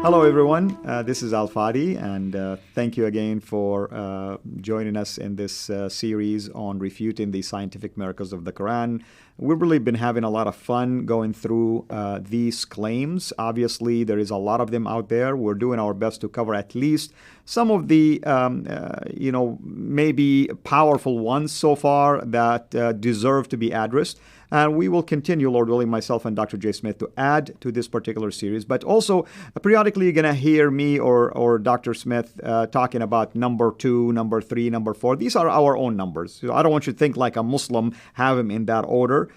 Hello, everyone. This is Al-Fadi, and thank you again for joining us in this series on refuting the scientific miracles of the Quran. We've really been having a lot of fun going through these claims. Obviously, there is a lot of them out there. We're doing our best to cover at least some of the, maybe powerful ones so far that deserve to be addressed. And we will continue, Lord willing, myself and Dr. J. Smith, to add to this particular series. But also, periodically, you're going to hear me or Dr. Smith talking about number 2, number 3, number 4. These are our own numbers. So I don't want you to think like a Muslim, have them in that order.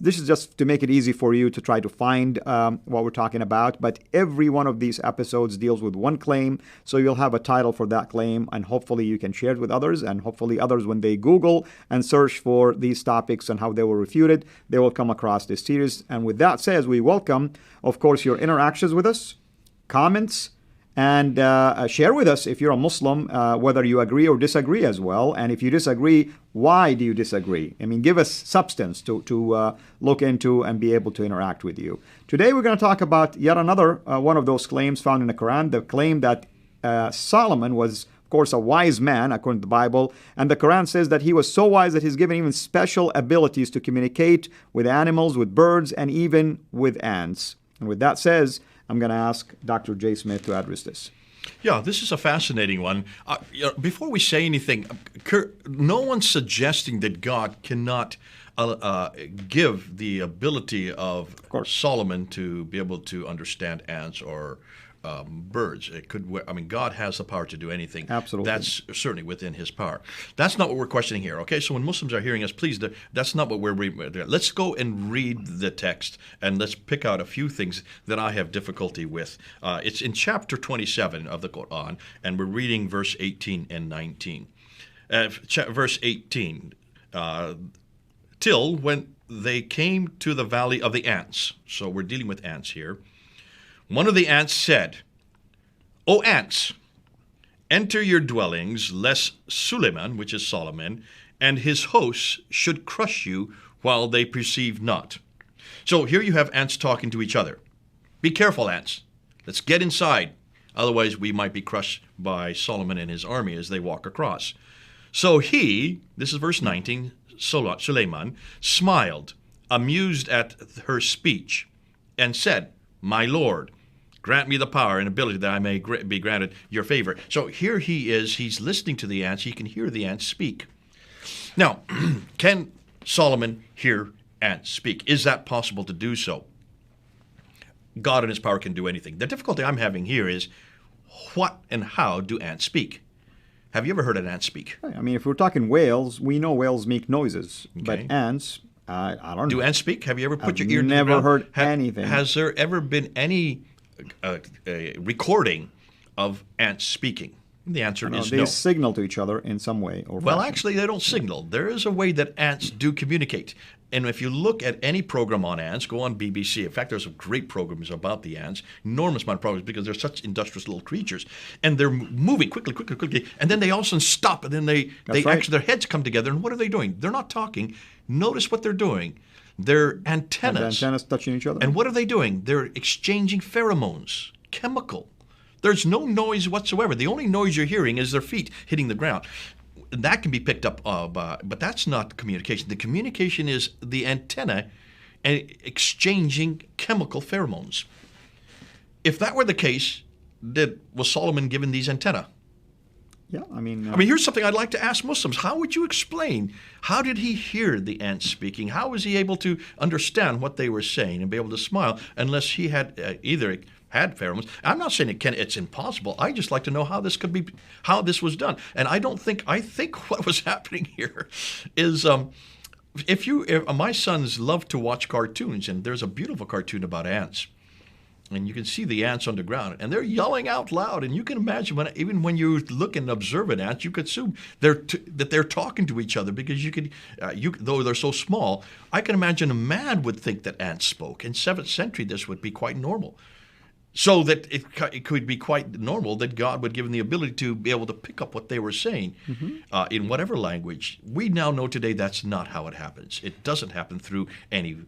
This is just to make it easy for you to try to find what we're talking about. But every one of these episodes deals with one claim. So you'll have a title for that claim, and hopefully you can share it with others. And hopefully others, when they Google and search for these topics and how they were refuted, they will come across this series. And with that said, we welcome, of course, your interactions with us, comments, and share with us if you're a Muslim, whether you agree or disagree as well. And if you disagree, why do you disagree? I mean, give us substance to look into and be able to interact with you. Today, we're going to talk about yet another one of those claims found in the Quran, the claim that Solomon was, of course, a wise man, according to the Bible. And the Quran says that he was so wise that he's given even special abilities to communicate with animals, with birds, and even with ants. And with that says, I'm going to ask Dr. J. Smith to address this. Yeah, this is a fascinating one. Before we say anything, no one's suggesting that God cannot give the ability of Solomon to be able to understand ants or birds. It could. I mean, God has the power to do anything. Absolutely. That's certainly within His power. That's not what we're questioning here. Okay, so when Muslims are hearing us, please, that's not what we're reading. Let's go and read the text, and let's pick out a few things that I have difficulty with. It's in chapter 27 of the Quran, and we're reading verse 18 and 19. Verse 18, till when they came to the valley of the ants. So we're dealing with ants here. One of the ants said, "O ants, enter your dwellings, lest Sulaiman," which is Solomon, "and his hosts should crush you while they perceive not." So here you have ants talking to each other. Be careful, ants. Let's get inside. Otherwise, we might be crushed by Solomon and his army as they walk across. So he, this is verse 19, Sulaiman, smiled, amused at her speech, and said, "My Lord, grant me the power and ability that I may be granted your favor." So here he is. He's listening to the ants. He can hear the ants speak. Now, can Solomon hear ants speak? Is that possible to do so? God in His power can do anything. The difficulty I'm having here is, what and how do ants speak? Have you ever heard an ant speak? I mean, if we're talking whales, we know whales make noises. Okay. But ants, I don't know. Do ants speak? Have you ever put your ear to the ground? Never heard anything. Has there ever been any recording of ants speaking? The answer is no. They signal to each other in some way. Well, actually, they don't signal. There is a way that ants do communicate. And if you look at any program on ants, go on BBC. In fact, there's some great programs about the ants, enormous amount of programs, because they're such industrious little creatures. And they're moving quickly. And then they all of a sudden stop. And then they actually, their heads come together. And what are they doing? They're not talking. Notice what they're doing. They're antennas. And antennas touching each other. And what are they doing? They're exchanging pheromones, chemical. There's no noise whatsoever. The only noise you're hearing is their feet hitting the ground. That can be picked up, but that's not communication. The communication is the antenna exchanging chemical pheromones. If that were the case, was Solomon given these antennae? Yeah, I mean, here's something I'd like to ask Muslims. How would you explain? How did he hear the ants speaking? How was he able to understand what they were saying and be able to smile unless he had either had pheromones? I'm not saying it's impossible. I just like to know how this was done. And I think what was happening here is if my sons love to watch cartoons, and there's a beautiful cartoon about ants. And you can see the ants on the ground, and they're yelling out loud. And you can imagine even when you look and observe an ant, you could assume that they're talking to each other, because though they're so small, I can imagine a man would think that ants spoke. In 7th century, this would be quite normal. So that it could be quite normal that God would give them the ability to be able to pick up what they were saying in whatever language. We now know today that's not how it happens. It doesn't happen through any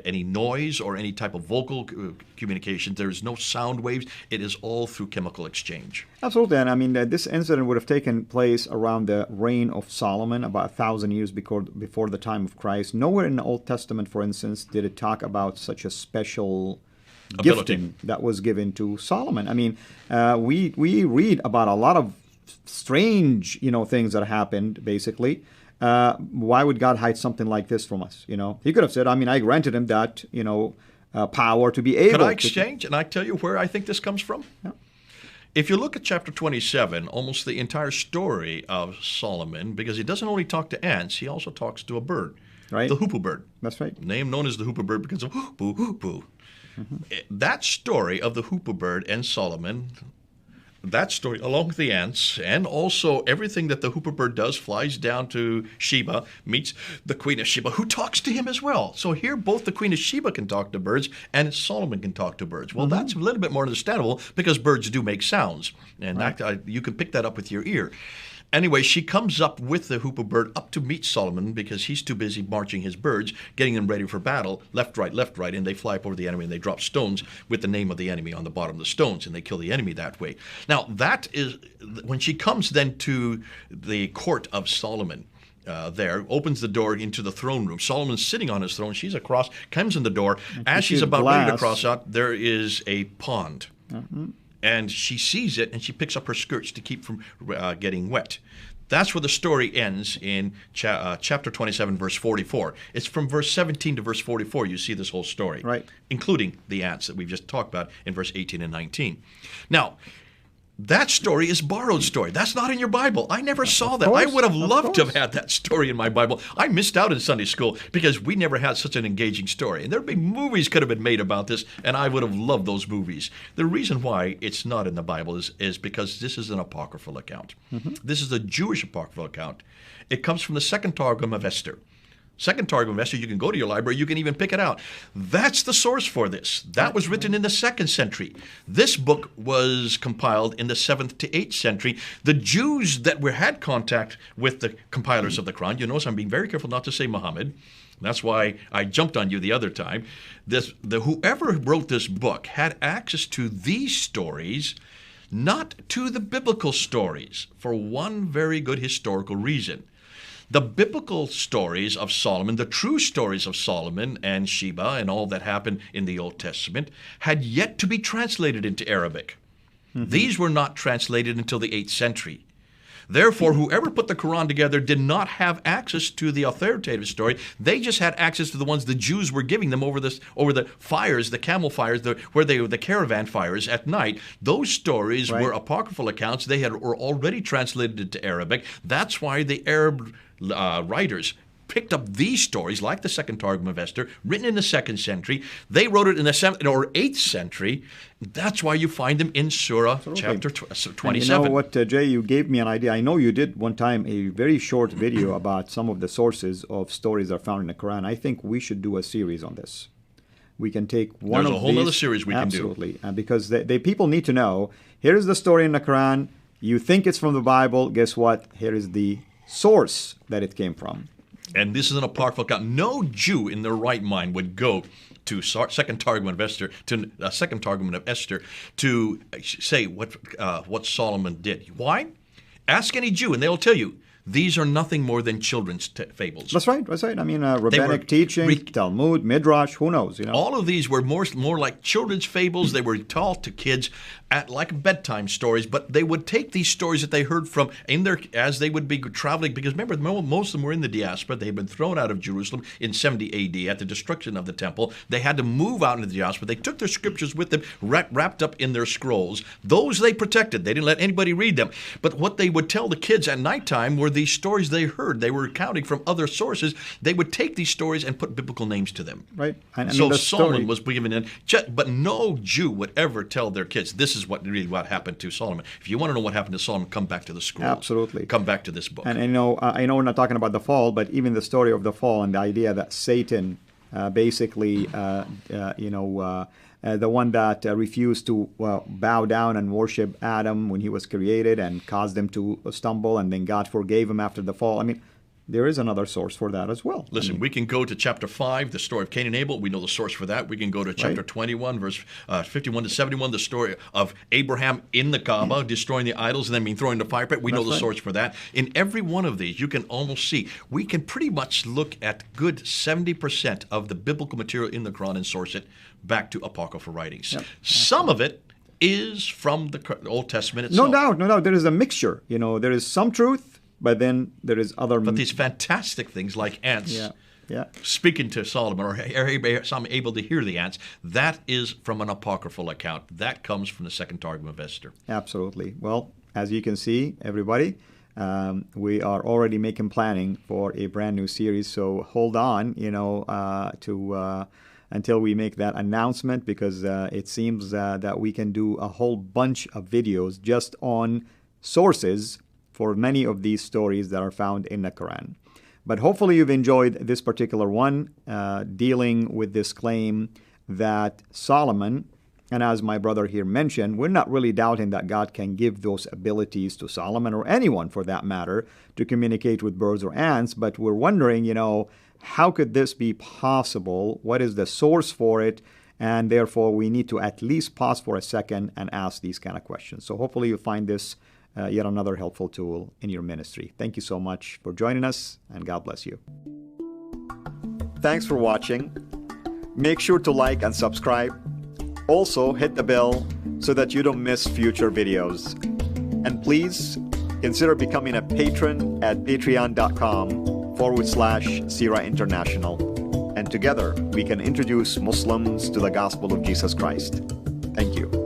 any noise or any type of vocal communication. There's no sound waves. It is all through chemical exchange. Absolutely. And I mean, this incident would have taken place around the reign of Solomon, about 1,000 years before the time of Christ. Nowhere in the Old Testament, for instance, did it talk about such a special gifting that was given to Solomon. I mean, we read about a lot of strange, things that happened, basically. Why would God hide something like this from us? He could have said, I granted him that, power to be able. Could I exchange? And I tell you where I think this comes from? Yeah. If you look at chapter 27, almost the entire story of Solomon, because he doesn't only talk to ants, he also talks to a bird, right? The hoopoe bird. That's right. Name known as the hoopoe bird because of hoopoe, hoopoe. Mm-hmm. That story of the hoopoe bird and Solomon, that story, along with the ants, and also everything that the hoopoe bird does, flies down to Sheba, meets the Queen of Sheba, who talks to him as well. So here, both the Queen of Sheba can talk to birds, and Solomon can talk to birds. Well, that's a little bit more understandable, because birds do make sounds, and you can pick that up with your ear. Anyway, she comes up with the hoopoe bird up to meet Solomon because he's too busy marching his birds, getting them ready for battle, left, right, and they fly up over the enemy and they drop stones with the name of the enemy on the bottom of the stones, and they kill the enemy that way. Now, that is, when she comes then to the court of Solomon, there, opens the door into the throne room. Solomon's sitting on his throne. She's across, comes in the door. As she's about ready to cross out, there is a pond. Mm-hmm. And she sees it, and she picks up her skirts to keep from getting wet. That's where the story ends in chapter 27, verse 44. It's from verse 17 to verse 44 you see this whole story, right, including the ants that we've just talked about in verse 18 and 19. Now, that story is borrowed story. That's not in your Bible. I never saw that. I would have loved to have had that story in my Bible. I missed out in Sunday school because we never had such an engaging story. And there would be movies could have been made about this, and I would have loved those movies. The reason why it's not in the Bible is because this is an apocryphal account. Mm-hmm. This is a Jewish apocryphal account. It comes from the second Targum of Esther. Second Targum of Esther, you can go to your library, you can even pick it out. That's the source for this. That was written in the 2nd century. This book was compiled in the 7th to 8th century. The Jews that had contact with the compilers of the Quran, you notice I'm being very careful not to say Muhammad. That's why I jumped on you the other time. Whoever wrote this book had access to these stories, not to the biblical stories, for one very good historical reason. The biblical stories of Solomon, the true stories of Solomon and Sheba and all that happened in the Old Testament, had yet to be translated into Arabic. Mm-hmm. These were not translated until the 8th century. Therefore, whoever put the Quran together did not have access to the authoritative story. They just had access to the ones the Jews were giving them over the fires, the camel fires, the caravan fires at night. Those stories were apocryphal accounts. They were already translated into Arabic. That's why the Arab writers picked up these stories, like the Second Targum of Esther, written in the 2nd century. They wrote it in the 7th or 8th century. That's why you find them in Surah chapter 27. And you know what, Jay, you gave me an idea. I know you did one time a very short video about some of the sources of stories that are found in the Quran. I think we should do a series on this. We can take one There's of a whole these. other series we can do. Absolutely. Because people need to know, here is the story in the Quran. You think it's from the Bible. Guess what? Here is the source that it came from. And this is an apocryphal account. No Jew in their right mind would go to Second Targum of Esther to say what Solomon did. Why? Ask any Jew, and they'll tell you these are nothing more than children's fables. That's right. That's right. I mean, rabbinic teaching, Talmud, Midrash, who knows? All of these were more like children's fables. They were taught to kids like bedtime stories, but they would take these stories that they heard from as they would be traveling, because remember, most of them were in the diaspora. They had been thrown out of Jerusalem in 70 A.D. at the destruction of the temple. They had to move out into the diaspora. They took their scriptures with them, wrapped up in their scrolls. Those they protected. They didn't let anybody read them. But what they would tell the kids at nighttime were these stories they heard. They were counting from other sources. They would take these stories and put biblical names to them. Right. So Solomon was given in. But no Jew would ever tell their kids, this is what happened to Solomon. If you want to know what happened to Solomon, come back to the scrolls. Absolutely. Come back to this book. And I know we're not talking about the fall, but even the story of the fall and the idea that Satan basically, the one that refused to bow down and worship Adam when he was created and caused them to stumble, and then God forgave him after the fall. I mean, there is another source for that as well. Listen, we can go to chapter 5, the story of Cain and Abel. We know the source for that. We can go to chapter 21, verse 51 to 71, the story of Abraham in the Kaaba, destroying the idols and then being thrown into the fire pit. We know the source for that. In every one of these, you can almost see, we can pretty much look at good 70% of the biblical material in the Quran and source it back to apocryphal writings. Yep. Some of it is from the Old Testament itself. No doubt. There is a mixture. There is some truth, but then there is other... But these fantastic things like ants speaking to Solomon, or some able to hear the ants, that is from an apocryphal account. That comes from the Second Targum of Esther. Absolutely. Well, as you can see, everybody, we are already making planning for a brand new series. So hold on, until we make that announcement, because it seems that we can do a whole bunch of videos just on sources for many of these stories that are found in the Quran. But hopefully you've enjoyed this particular one, dealing with this claim that Solomon, and as my brother here mentioned, we're not really doubting that God can give those abilities to Solomon, or anyone for that matter, to communicate with birds or ants, but we're wondering, how could this be possible? What is the source for it? And therefore, we need to at least pause for a second and ask these kind of questions. So hopefully you find this yet another helpful tool in your ministry. Thank you so much for joining us, and God bless you. Thanks for watching. Make sure to like and subscribe. Also, hit the bell so that you don't miss future videos. And please consider becoming a patron at patreon.com/Sira International. And together we can introduce Muslims to the gospel of Jesus Christ. Thank you.